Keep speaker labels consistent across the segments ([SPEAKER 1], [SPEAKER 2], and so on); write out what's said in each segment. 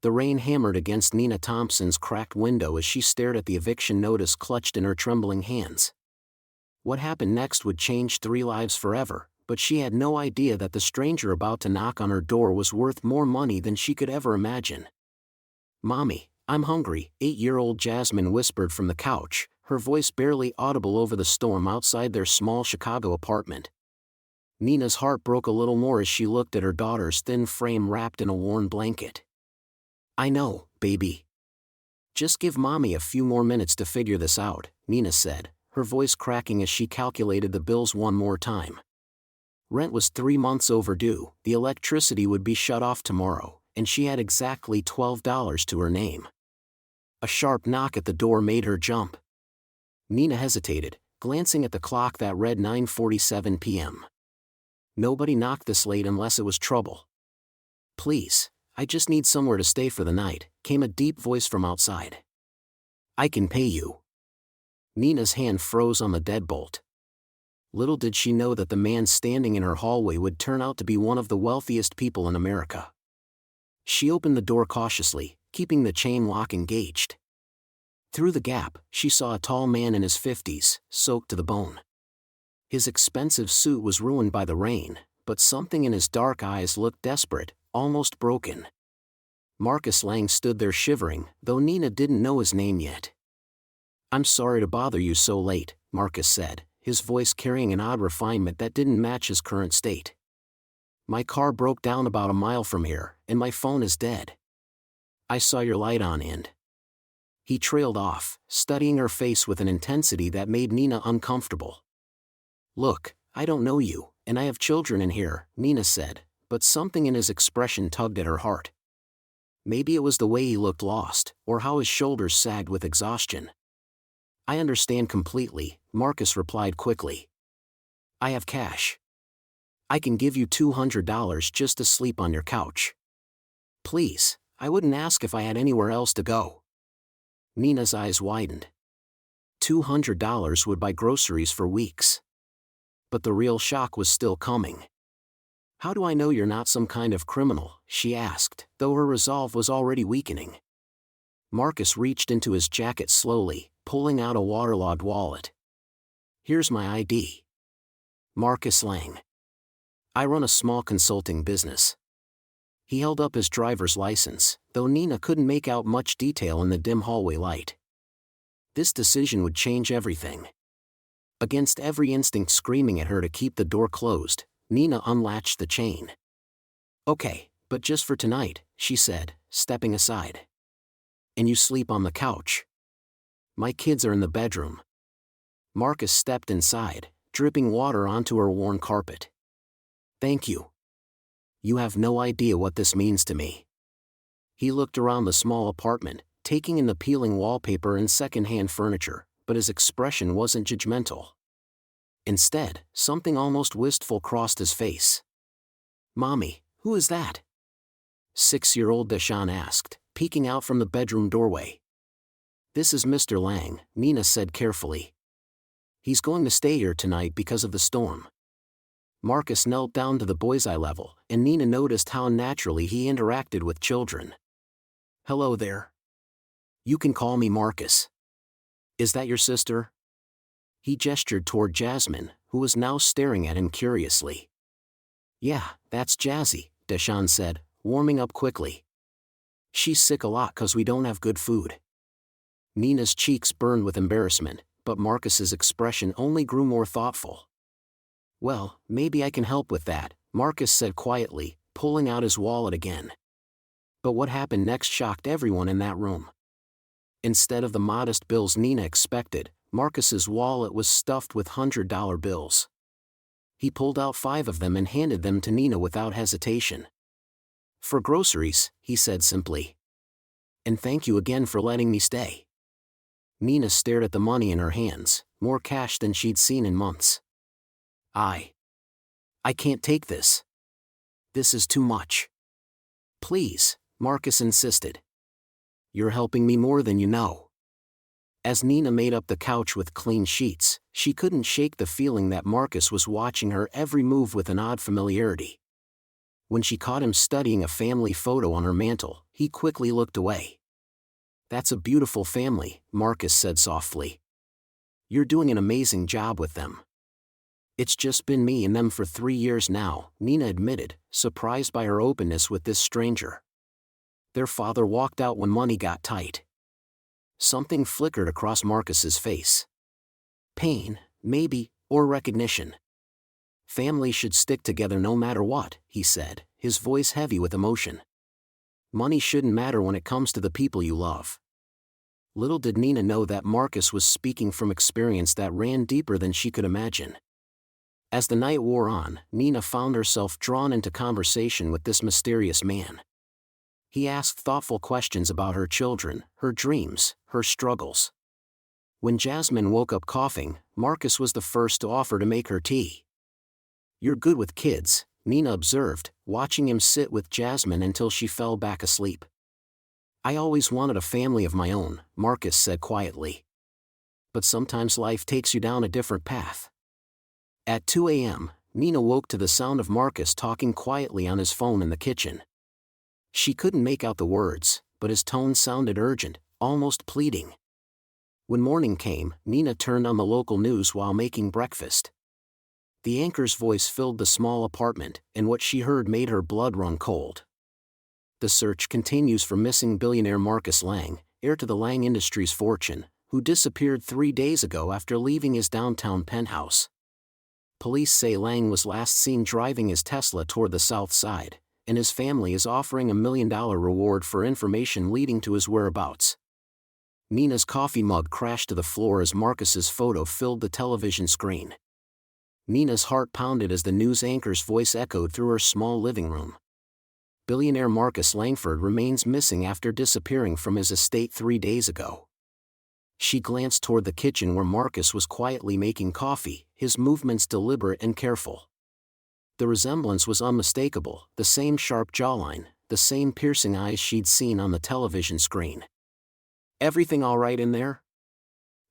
[SPEAKER 1] The rain hammered against Nina Thompson's cracked window as she stared at the eviction notice clutched in her trembling hands. What happened next would change 3 lives forever, but she had no idea that the stranger about to knock on her door was worth more money than she could ever imagine. "Mommy, I'm hungry," 8-year-old Jasmine whispered from the couch, her voice barely audible over the storm outside their small Chicago apartment. Nina's heart broke a little more as she looked at her daughter's thin frame wrapped in a worn blanket. "I know, baby. Just give Mommy a few more minutes to figure this out," Nina said, her voice cracking as she calculated the bills one more time. Rent was 3 months overdue, the electricity would be shut off tomorrow, and she had exactly $12 to her name. A sharp knock at the door made her jump. Nina hesitated, glancing at the clock that read 9:47 p.m. Nobody knocked this late unless it was trouble. "Please, I just need somewhere to stay for the night," came a deep voice from outside. "I can pay you." Nina's hand froze on the deadbolt. Little did she know that the man standing in her hallway would turn out to be one of the wealthiest people in America. She opened the door cautiously, keeping the chain lock engaged. Through the gap, she saw a tall man in his 50s, soaked to the bone. His expensive suit was ruined by the rain, but something in his dark eyes looked desperate, almost broken. Marcus Lang stood there shivering, though Nina didn't know his name yet. "I'm sorry to bother you so late," Marcus said, his voice carrying an odd refinement that didn't match his current state. "My car broke down about a mile from here, and my phone is dead. I saw your light on and..." He trailed off, studying her face with an intensity that made Nina uncomfortable. "Look, I don't know you, and I have children in here," Nina said, but something in his expression tugged at her heart. Maybe it was the way he looked lost, or how his shoulders sagged with exhaustion. "I understand completely," Marcus replied quickly. "I have cash. I can give you $200 just to sleep on your couch. Please, I wouldn't ask if I had anywhere else to go." Nina's eyes widened. $200 would buy groceries for weeks. But the real shock was still coming. "How do I know you're not some kind of criminal?" she asked, though her resolve was already weakening. Marcus reached into his jacket slowly, pulling out a waterlogged wallet. "Here's my ID. Marcus Lang. I run a small consulting business." He held up his driver's license, though Nina couldn't make out much detail in the dim hallway light. This decision would change everything. Against every instinct screaming at her to keep the door closed, Nina unlatched the chain. "Okay, but just for tonight," she said, stepping aside. "And you sleep on the couch. My kids are in the bedroom." Marcus stepped inside, dripping water onto her worn carpet. "Thank you. You have no idea what this means to me." He looked around the small apartment, taking in the peeling wallpaper and second-hand furniture, but his expression wasn't judgmental. Instead, something almost wistful crossed his face. "Mommy, who is that?" 6-year-old Deshawn asked, peeking out from the bedroom doorway. "This is Mr. Lang," Nina said carefully. "He's going to stay here tonight because of the storm." Marcus knelt down to the boy's eye level, and Nina noticed how naturally he interacted with children. "Hello there. You can call me Marcus. Is that your sister?" He gestured toward Jasmine, who was now staring at him curiously. "Yeah, that's Jazzy," Deshawn said, warming up quickly. "She's sick a lot 'cause we don't have good food." Nina's cheeks burned with embarrassment, but Marcus's expression only grew more thoughtful. "Well, maybe I can help with that," Marcus said quietly, pulling out his wallet again. But what happened next shocked everyone in that room. Instead of the modest bills Nina expected, Marcus's wallet was stuffed with $100 bills. He pulled out 5 of them and handed them to Nina without hesitation. "For groceries," he said simply. "And thank you again for letting me stay." Nina stared at the money in her hands, more cash than she'd seen in months. I can't take this. This is too much." "Please," Marcus insisted. "You're helping me more than you know." As Nina made up the couch with clean sheets, she couldn't shake the feeling that Marcus was watching her every move with an odd familiarity. When she caught him studying a family photo on her mantel, he quickly looked away. "That's a beautiful family," Marcus said softly. "You're doing an amazing job with them." "It's just been me and them for 3 years now," Nina admitted, surprised by her openness with this stranger. Their father walked out when money got tight. Something flickered across Marcus's face. Pain, maybe, or recognition. "Family should stick together no matter what," he said, his voice heavy with emotion. "Money shouldn't matter when it comes to the people you love." Little did Nina know that Marcus was speaking from experience that ran deeper than she could imagine. As the night wore on, Nina found herself drawn into conversation with this mysterious man. He asked thoughtful questions about her children, her dreams, her struggles. When Jasmine woke up coughing, Marcus was the first to offer to make her tea. "You're good with kids," Nina observed, watching him sit with Jasmine until she fell back asleep. "I always wanted a family of my own," Marcus said quietly. "But sometimes life takes you down a different path." At 2 a.m., Nina woke to the sound of Marcus talking quietly on his phone in the kitchen. She couldn't make out the words, but his tone sounded urgent, almost pleading. When morning came, Nina turned on the local news while making breakfast. The anchor's voice filled the small apartment, and what she heard made her blood run cold. "The search continues for missing billionaire Marcus Lang, heir to the Lang Industries fortune, who disappeared 3 days ago after leaving his downtown penthouse. Police say Lang was last seen driving his Tesla toward the south side, and his family is offering a $1 million reward for information leading to his whereabouts." Nina's coffee mug crashed to the floor as Marcus's photo filled the television screen. Nina's heart pounded as the news anchor's voice echoed through her small living room. "Billionaire Marcus Langford remains missing after disappearing from his estate 3 days ago." She glanced toward the kitchen where Marcus was quietly making coffee, his movements deliberate and careful. The resemblance was unmistakable, the same sharp jawline, the same piercing eyes she'd seen on the television screen. "Everything all right in there?"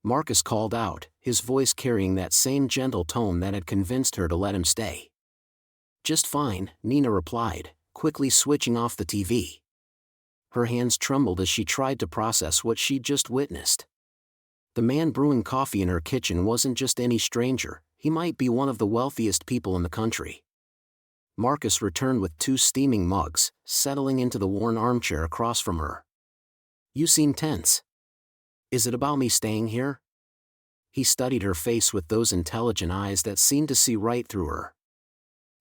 [SPEAKER 1] Marcus called out, his voice carrying that same gentle tone that had convinced her to let him stay. "Just fine," Nina replied, quickly switching off the TV. Her hands trembled as she tried to process what she'd just witnessed. The man brewing coffee in her kitchen wasn't just any stranger, he might be one of the wealthiest people in the country. Marcus returned with 2 steaming mugs, settling into the worn armchair across from her. "You seem tense. Is it about me staying here?" He studied her face with those intelligent eyes that seemed to see right through her.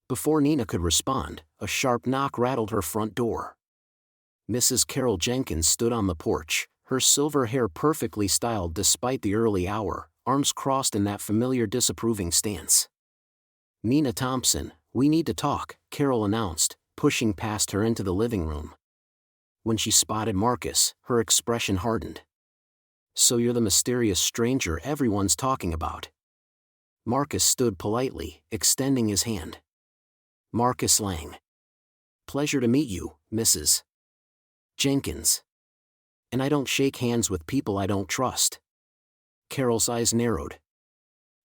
[SPEAKER 1] Before Nina could respond, a sharp knock rattled her front door. Mrs. Carol Jenkins stood on the porch, her silver hair perfectly styled despite the early hour, arms crossed in that familiar disapproving stance. "Nina Thompson, we need to talk," Carol announced, pushing past her into the living room. When she spotted Marcus, her expression hardened. "So you're the mysterious stranger everyone's talking about." Marcus stood politely, extending his hand. "Marcus Lang. Pleasure to meet you, Mrs. Jenkins. And I don't shake hands with people I don't trust." Carol's eyes narrowed.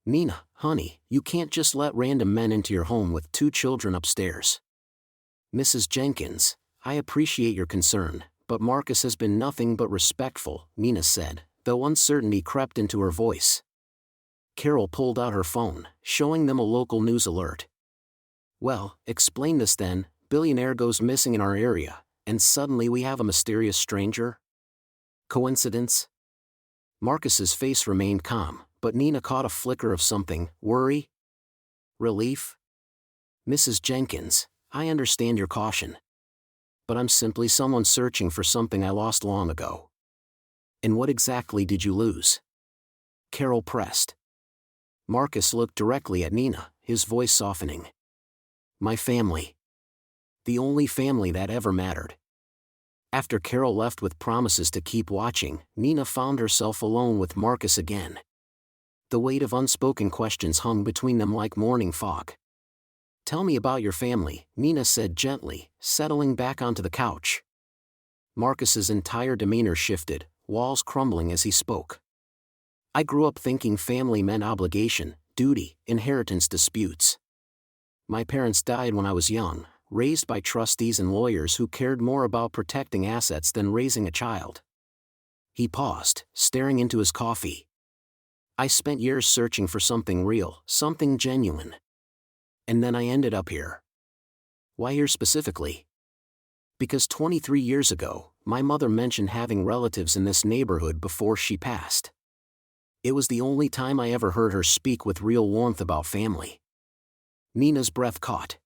[SPEAKER 1] "Nina, honey, you can't just let random men into your home with 2 children upstairs." "Mrs. Jenkins, I appreciate your concern, but Marcus has been nothing but respectful," Nina said, though uncertainty crept into her voice. Carol pulled out her phone, showing them a local news alert. "Well, explain this then. Billionaire goes missing in our area, and suddenly we have a mysterious stranger? Coincidence?" Marcus's face remained calm, but Nina caught a flicker of something: worry? Relief? "Mrs. Jenkins, I understand your caution. But I'm simply someone searching for something I lost long ago." "And what exactly did you lose?" Carol pressed. Marcus looked directly at Nina, his voice softening. "My family. The only family that ever mattered." After Carol left with promises to keep watching, Nina found herself alone with Marcus again. The weight of unspoken questions hung between them like morning fog. "Tell me about your family," Nina said gently, settling back onto the couch. Marcus's entire demeanor shifted, walls crumbling as he spoke. "I grew up thinking family meant obligation, duty, inheritance disputes. My parents died when I was young, raised by trustees and lawyers who cared more about protecting assets than raising a child. He paused, staring into his coffee. I spent years searching for something real, something genuine. And then I ended up here. Why here specifically? Because 23 years ago, my mother mentioned having relatives in this neighborhood before she passed. It was the only time I ever heard her speak with real warmth about family. Nina's breath caught.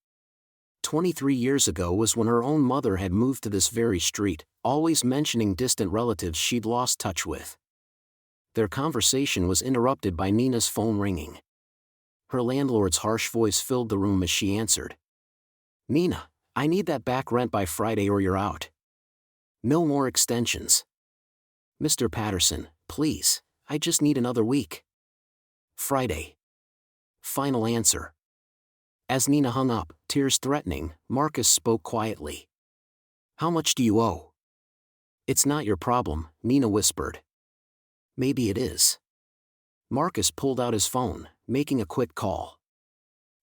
[SPEAKER 1] 23 years ago was when her own mother had moved to this very street, always mentioning distant relatives she'd lost touch with. Their conversation was interrupted by Nina's phone ringing. Her landlord's harsh voice filled the room as she answered. Nina, I need that back rent by Friday or you're out. No more extensions. Mr. Patterson, please, I just need another week. Friday. Final answer. As Nina hung up, tears threatening, Marcus spoke quietly. How much do you owe? It's not your problem, Nina whispered. Maybe it is. Marcus pulled out his phone, making a quick call.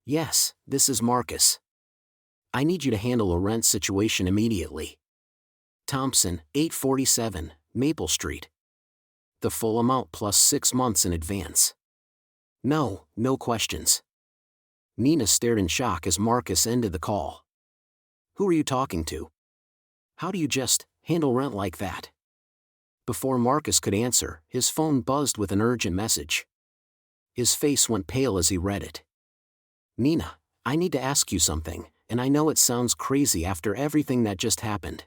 [SPEAKER 1] Yes, this is Marcus. I need you to handle a rent situation immediately. Thompson, 847, Maple Street. The full amount plus 6 months in advance. No questions. Nina stared in shock as Marcus ended the call. Who are you talking to? How do you just handle rent like that? Before Marcus could answer, his phone buzzed with an urgent message. His face went pale as he read it. Nina, I need to ask you something, and I know it sounds crazy after everything that just happened.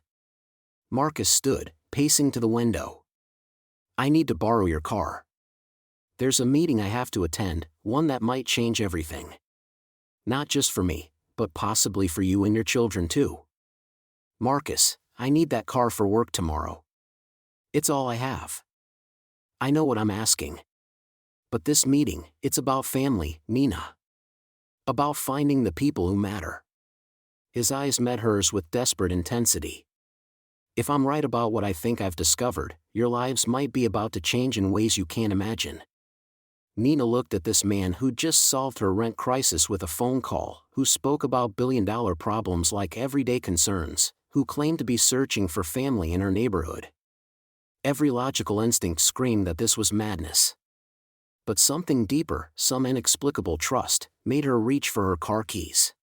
[SPEAKER 1] Marcus stood, pacing to the window. I need to borrow your car. There's a meeting I have to attend, one that might change everything. Not just for me, but possibly for you and your children too. Marcus, I need that car for work tomorrow. It's all I have. I know what I'm asking. But this meeting, it's about family, Nina. About finding the people who matter. His eyes met hers with desperate intensity. If I'm right about what I think I've discovered, your lives might be about to change in ways you can't imagine. Nina looked at this man who'd just solved her rent crisis with a phone call, who spoke about billion-dollar problems like everyday concerns, who claimed to be searching for family in her neighborhood. Every logical instinct screamed that this was madness. But something deeper, some inexplicable trust, made her reach for her car keys.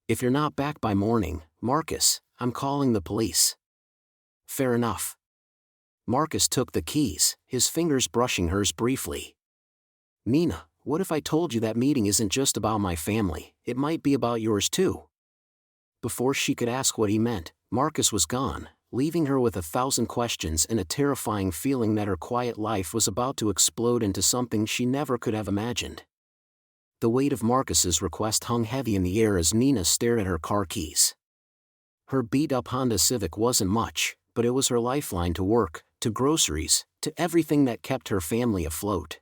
[SPEAKER 1] If you're not back by morning, Marcus, I'm calling the police. Fair enough. Marcus took the keys, his fingers brushing hers briefly. Nina, what if I told you that meeting isn't just about my family, it might be about yours too? Before she could ask what he meant, Marcus was gone, leaving her with 1,000 questions and a terrifying feeling that her quiet life was about to explode into something she never could have imagined. The weight of Marcus's request hung heavy in the air as Nina stared at her car keys. Her beat-up Honda Civic wasn't much, but it was her lifeline to work, to groceries, to everything that kept her family afloat.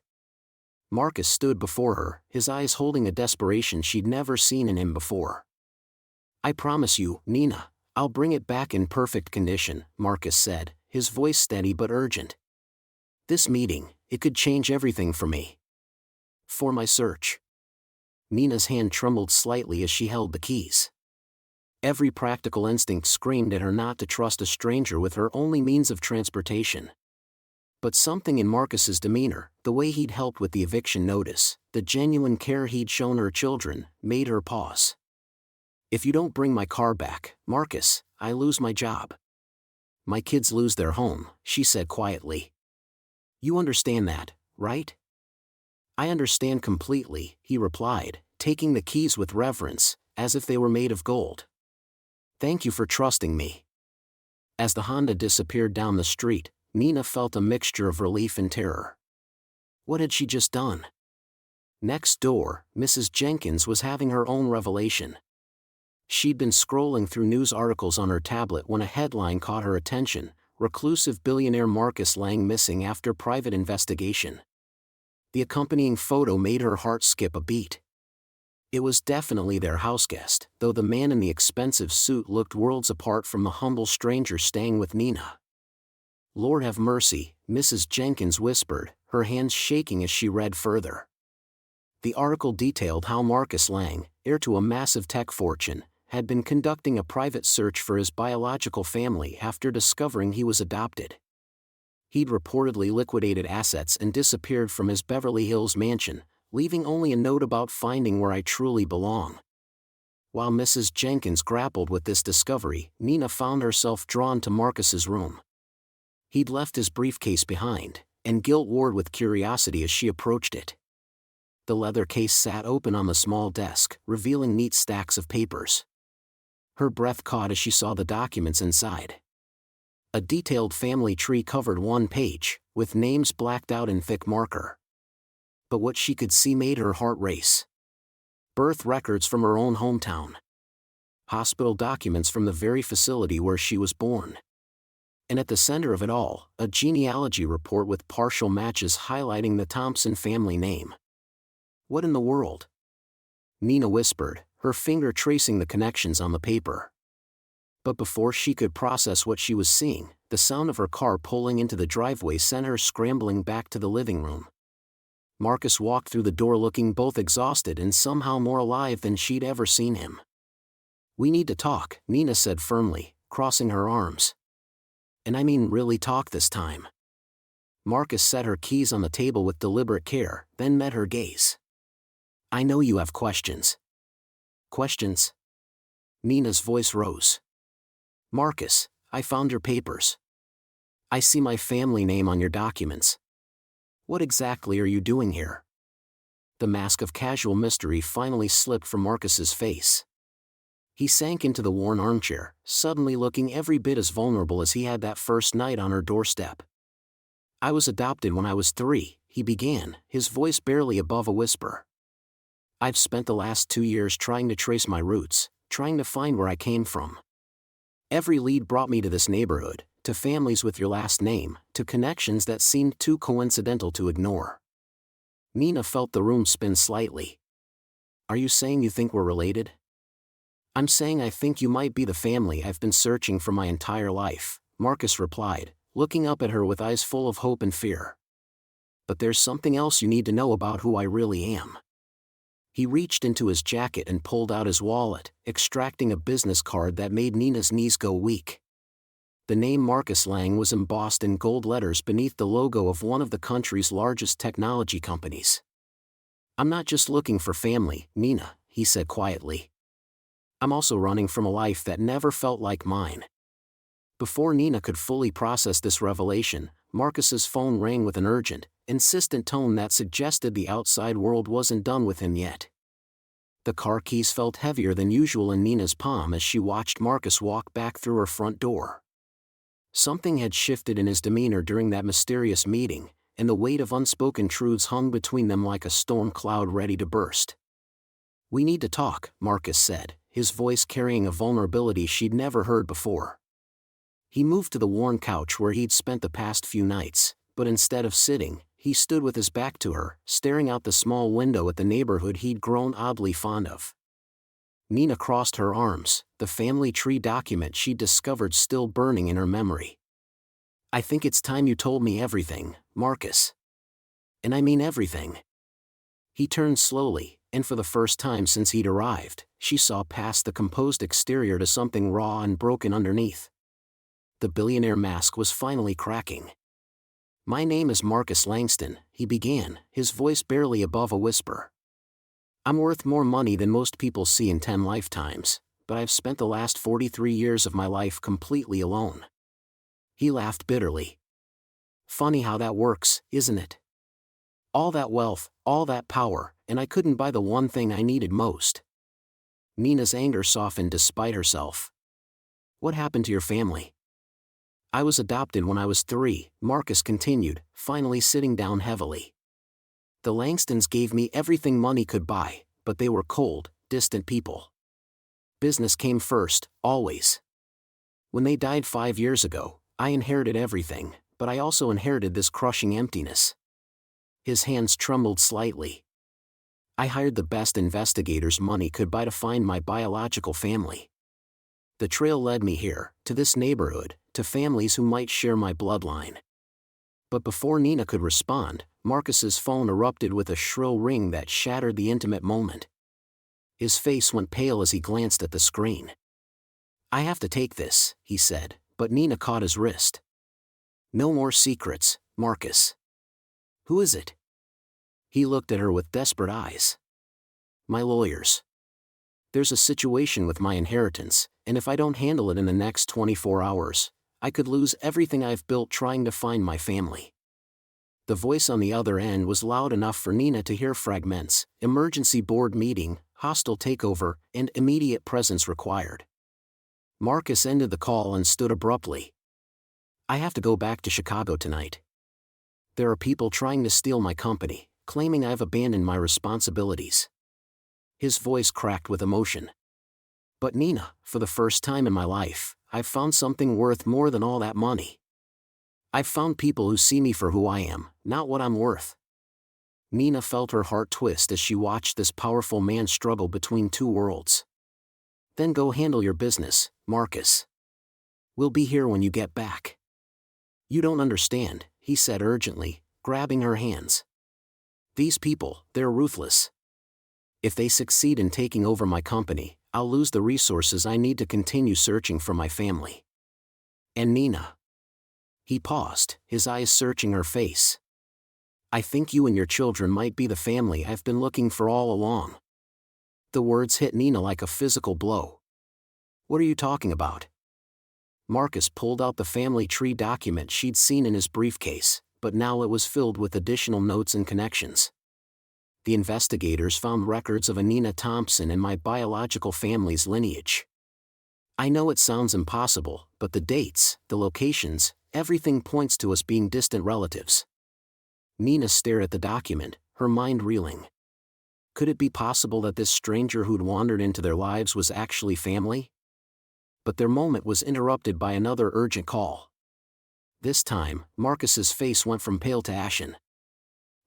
[SPEAKER 1] Marcus stood before her, his eyes holding a desperation she'd never seen in him before. I promise you, Nina, I'll bring it back in perfect condition, Marcus said, his voice steady but urgent. This meeting, it could change everything for me. For my search. Nina's hand trembled slightly as she held the keys. Every practical instinct screamed at her not to trust a stranger with her only means of transportation. But something in Marcus's demeanor, the way he'd helped with the eviction notice, the genuine care he'd shown her children, made her pause. If you don't bring my car back, Marcus, I lose my job. My kids lose their home, she said quietly. You understand that, right? I understand completely, he replied, taking the keys with reverence, as if they were made of gold. Thank you for trusting me. As the Honda disappeared down the street, Nina felt a mixture of relief and terror. What had she just done? Next door, Mrs. Jenkins was having her own revelation. She'd been scrolling through news articles on her tablet when a headline caught her attention: reclusive billionaire Marcus Lang missing after private investigation. The accompanying photo made her heart skip a beat. It was definitely their houseguest, though the man in the expensive suit looked worlds apart from the humble stranger staying with Nina. Lord have mercy, Mrs. Jenkins whispered, her hands shaking as she read further. The article detailed how Marcus Lang, heir to a massive tech fortune, had been conducting a private search for his biological family after discovering he was adopted. He'd reportedly liquidated assets and disappeared from his Beverly Hills mansion, leaving only a note about finding where I truly belong. While Mrs. Jenkins grappled with this discovery, Nina found herself drawn to Marcus's room. He'd left his briefcase behind, and guilt warred with curiosity as she approached it. The leather case sat open on the small desk, revealing neat stacks of papers. Her breath caught as she saw the documents inside. A detailed family tree covered one page, with names blacked out in thick marker. But what she could see made her heart race. Birth records from her own hometown. Hospital documents from the very facility where she was born. And at the center of it all, a genealogy report with partial matches highlighting the Thompson family name. What in the world? Nina whispered, her finger tracing the connections on the paper. But before she could process what she was seeing, the sound of her car pulling into the driveway sent her scrambling back to the living room. Marcus walked through the door looking both exhausted and somehow more alive than she'd ever seen him. "We need to talk," Nina said firmly, crossing her arms. "And I mean really talk this time." Marcus set her keys on the table with deliberate care, then met her gaze. "I know you have questions." "Questions?" Nina's voice rose. "Marcus, I found your papers. I see my family name on your documents. What exactly are you doing here?" The mask of casual mystery finally slipped from Marcus's face. He sank into the worn armchair, suddenly looking every bit as vulnerable as he had that first night on her doorstep. "I was adopted when I was 3, he began, his voice barely above a whisper. "I've spent the last 2 years trying to trace my roots, trying to find where I came from. Every lead brought me to this neighborhood, to families with your last name, to connections that seemed too coincidental to ignore." Nina felt the room spin slightly. "Are you saying you think we're related?" "I'm saying I think you might be the family I've been searching for my entire life," Marcus replied, looking up at her with eyes full of hope and fear. "But there's something else you need to know about who I really am." He reached into his jacket and pulled out his wallet, extracting a business card that made Nina's knees go weak. The name Marcus Lang was embossed in gold letters beneath the logo of one of the country's largest technology companies. "I'm not just looking for family, Nina," he said quietly. "I'm also running from a life that never felt like mine." Before Nina could fully process this revelation, Marcus's phone rang with an urgent, insistent tone that suggested the outside world wasn't done with him yet. The car keys felt heavier than usual in Nina's palm as she watched Marcus walk back through her front door. Something had shifted in his demeanor during that mysterious meeting, and the weight of unspoken truths hung between them like a storm cloud ready to burst. "We need to talk," Marcus said, his voice carrying a vulnerability she'd never heard before. He moved to the worn couch where he'd spent the past few nights, but instead of sitting, he stood with his back to her, staring out the small window at the neighborhood he'd grown oddly fond of. Nina crossed her arms, the family tree document she'd discovered still burning in her memory. "I think it's time you told me everything, Marcus. And I mean everything." He turned slowly, and for the first time since he'd arrived, she saw past the composed exterior to something raw and broken underneath. The billionaire mask was finally cracking. "My name is Marcus Langston," he began, his voice barely above a whisper. "I'm worth more money than most people see in 10 lifetimes, but I've spent the last 43 years of my life completely alone." He laughed bitterly. "Funny how that works, isn't it? All that wealth, all that power, and I couldn't buy the one thing I needed most." Nina's anger softened despite herself. "What happened to your family?" "I was adopted when I was 3, Marcus continued, finally sitting down heavily. "The Langstons gave me everything money could buy, but they were cold, distant people. Business came first, always. When they died 5 years ago, I inherited everything, but I also inherited this crushing emptiness." His hands trembled slightly. "I hired the best investigators money could buy to find my biological family. The trail led me here, to this neighborhood, to families who might share my bloodline." But before Nina could respond, Marcus's phone erupted with a shrill ring that shattered the intimate moment. His face went pale as he glanced at the screen. "I have to take this," he said, but Nina caught his wrist. "No more secrets, Marcus." "Who is it?" He looked at her with desperate eyes. "My lawyers. There's a situation with my inheritance, and if I don't handle it in the next 24 hours, I could lose everything I've built trying to find my family." The voice on the other end was loud enough for Nina to hear fragments: emergency board meeting, hostile takeover, and immediate presence required. Marcus ended the call and stood abruptly. "I have to go back to Chicago tonight. There are people trying to steal my company, claiming I've abandoned my responsibilities." His voice cracked with emotion. "But Nina, for the first time in my life, I've found something worth more than all that money. I've found people who see me for who I am, not what I'm worth." Nina felt her heart twist as she watched this powerful man struggle between two worlds. "Then go handle your business, Marcus. We'll be here when you get back." "You don't understand," he said urgently, grabbing her hands. "These people, they're ruthless. If they succeed in taking over my company, I'll lose the resources I need to continue searching for my family. And Nina." He paused, his eyes searching her face. "I think you and your children might be the family I've been looking for all along." The words hit Nina like a physical blow. "What are you talking about?" Marcus pulled out the family tree document she'd seen in his briefcase, but now it was filled with additional notes and connections. "The investigators found records of Nina Thompson and my biological family's lineage. I know it sounds impossible, but the dates, the locations, everything points to us being distant relatives." Nina stared at the document, her mind reeling. Could it be possible that this stranger who'd wandered into their lives was actually family? But their moment was interrupted by another urgent call. This time, Marcus's face went from pale to ashen.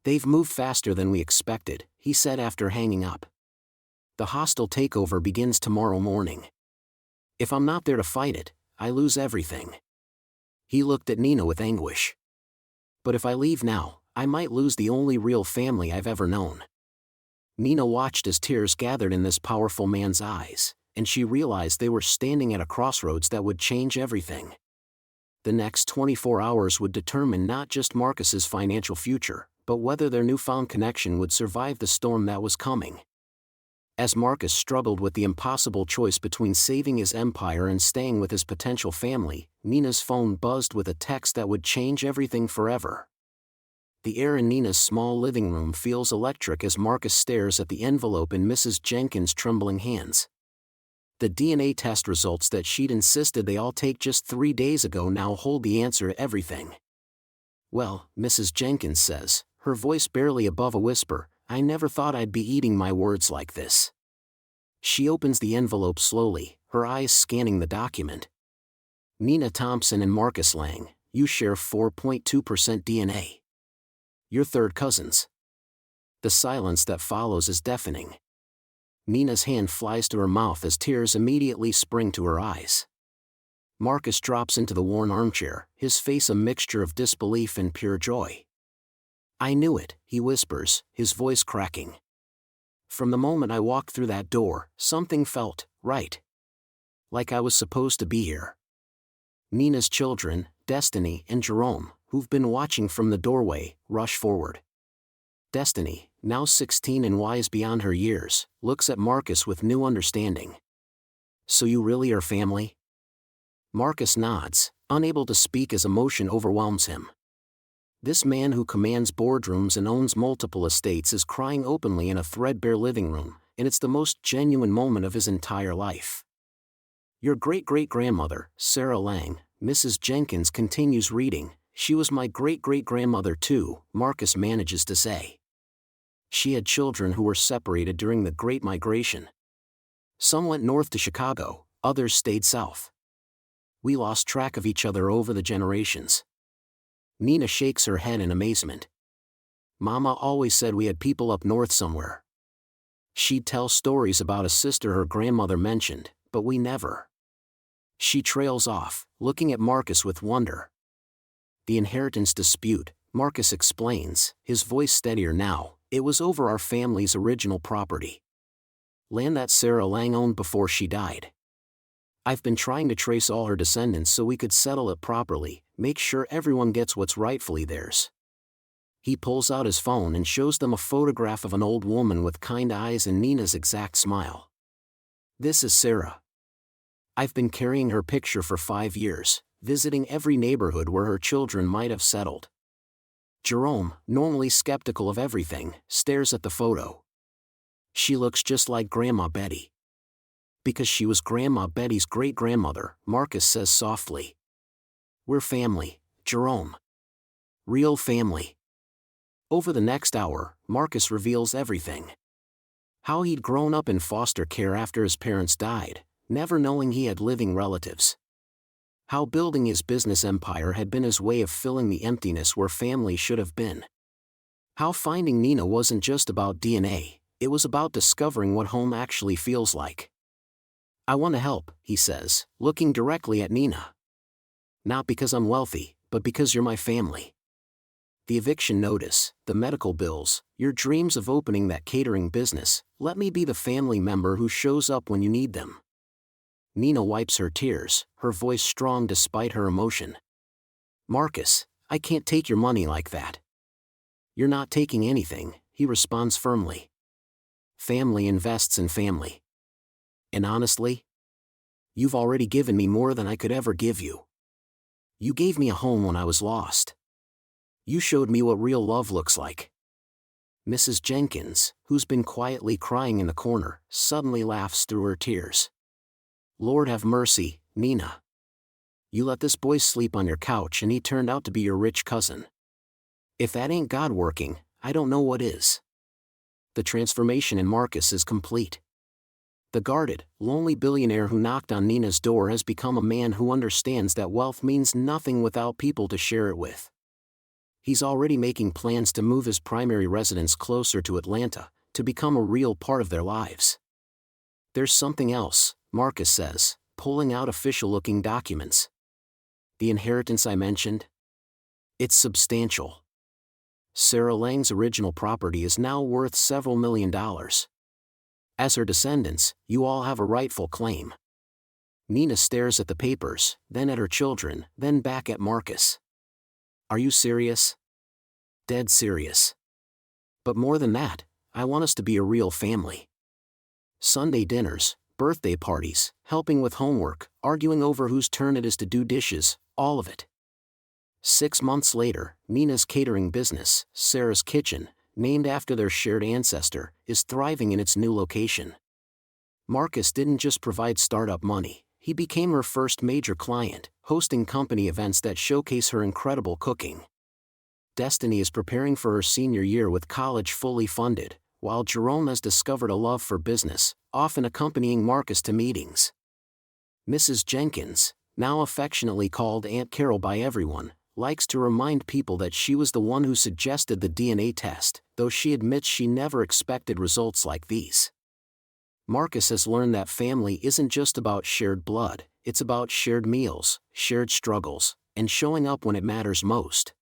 [SPEAKER 1] "They've moved faster than we expected," he said after hanging up. "The hostile takeover begins tomorrow morning. If I'm not there to fight it, I lose everything." He looked at Nina with anguish. "But if I leave now, I might lose the only real family I've ever known." Nina watched as tears gathered in this powerful man's eyes, and she realized they were standing at a crossroads that would change everything. The next 24 hours would determine not just Marcus's financial future, but whether their newfound connection would survive the storm that was coming. As Marcus struggled with the impossible choice between saving his empire and staying with his potential family, Nina's phone buzzed with a text that would change everything forever. The air in Nina's small living room feels electric as Marcus stares at the envelope in Mrs. Jenkins' trembling hands. The DNA test results that she'd insisted they all take just 3 days ago now hold the answer to everything. "Well," Mrs. Jenkins says, her voice barely above a whisper, "I never thought I'd be eating my words like this." She opens the envelope slowly, her eyes scanning the document. "Nina Thompson and Marcus Lang, you share 4.2% DNA. You're third cousins." The silence that follows is deafening. Nina's hand flies to her mouth as tears immediately spring to her eyes. Marcus drops into the worn armchair, his face a mixture of disbelief and pure joy. "I knew it," he whispers, his voice cracking. "From the moment I walked through that door, something felt right. Like I was supposed to be here." Nina's children, Destiny and Jerome, who've been watching from the doorway, rush forward. Destiny, now 16 and wise beyond her years, looks at Marcus with new understanding. "So you really are family?" Marcus nods, unable to speak as emotion overwhelms him. This man who commands boardrooms and owns multiple estates is crying openly in a threadbare living room, and it's the most genuine moment of his entire life. "Your great-great-grandmother, Sarah Lang," Mrs. Jenkins continues reading, "she was my great-great-grandmother too," Marcus manages to say. "She had children who were separated during the Great Migration. Some went north to Chicago, others stayed south. We lost track of each other over the generations." Nina shakes her head in amazement. "Mama always said we had people up north somewhere. She'd tell stories about a sister her grandmother mentioned, but we never." She trails off, looking at Marcus with wonder. "The inheritance dispute," Marcus explains, his voice steadier now, "it was over our family's original property. land that Sarah Lang owned before she died. I've been trying to trace all her descendants so we could settle it properly, make sure everyone gets what's rightfully theirs. He pulls out his phone and shows them a photograph of an old woman with kind eyes and Nina's exact smile. This is Sarah. I've been carrying her picture for 5 years, visiting every neighborhood where her children might have settled. Jerome, normally skeptical of everything, stares at the photo. She looks just like Grandma Betty. Because she was Grandma Betty's great-grandmother, Marcus says softly. We're family, Jerome. Real family. Over the next hour, Marcus reveals everything. How he'd grown up in foster care after his parents died, never knowing he had living relatives. How building his business empire had been his way of filling the emptiness where family should have been. How finding Nina wasn't just about DNA, it was about discovering what home actually feels like. I want to help, he says, looking directly at Nina. Not because I'm wealthy, but because you're my family. The eviction notice, the medical bills, your dreams of opening that catering business, let me be the family member who shows up when you need them. Nina wipes her tears, her voice strong despite her emotion. Marcus, I can't take your money like that. You're not taking anything, he responds firmly. Family invests in family. And honestly, you've already given me more than I could ever give you. You gave me a home when I was lost. You showed me what real love looks like. Mrs. Jenkins, who's been quietly crying in the corner, suddenly laughs through her tears. Lord have mercy, Nina. You let this boy sleep on your couch and he turned out to be your rich cousin. If that ain't God working, I don't know what is. The transformation in Marcus is complete. The guarded, lonely billionaire who knocked on Nina's door has become a man who understands that wealth means nothing without people to share it with. He's already making plans to move his primary residence closer to Atlanta, to become a real part of their lives. There's something else, Marcus says, pulling out official-looking documents. The inheritance I mentioned? It's substantial. Sarah Lang's original property is now worth several $1,000,000. As her descendants, you all have a rightful claim. Nina stares at the papers, then at her children, then back at Marcus. Are you serious? Dead serious. But more than that, I want us to be a real family. Sunday dinners, birthday parties, helping with homework, arguing over whose turn it is to do dishes, all of it. 6 months later, Nina's catering business, Sarah's Kitchen, named after their shared ancestor, is thriving in its new location. Marcus didn't just provide startup money, he became her first major client, hosting company events that showcase her incredible cooking. Destiny is preparing for her senior year with college fully funded, while Jerome has discovered a love for business, often accompanying Marcus to meetings. Mrs. Jenkins, now affectionately called Aunt Carol by everyone, likes to remind people that she was the one who suggested the DNA test, though she admits she never expected results like these. Marcus has learned that family isn't just about shared blood, it's about shared meals, shared struggles, and showing up when it matters most.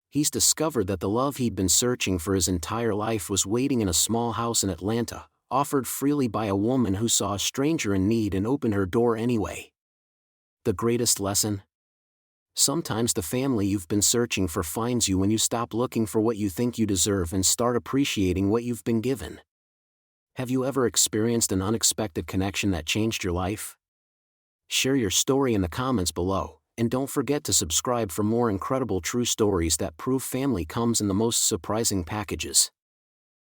[SPEAKER 1] He's discovered that the love he'd been searching for his entire life was waiting in a small house in Atlanta, offered freely by a woman who saw a stranger in need and opened her door anyway. The greatest lesson? Sometimes the family you've been searching for finds you when you stop looking for what you think you deserve and start appreciating what you've been given. Have you ever experienced an unexpected connection that changed your life? Share your story in the comments below, and don't forget to subscribe for more incredible true stories that prove family comes in the most surprising packages.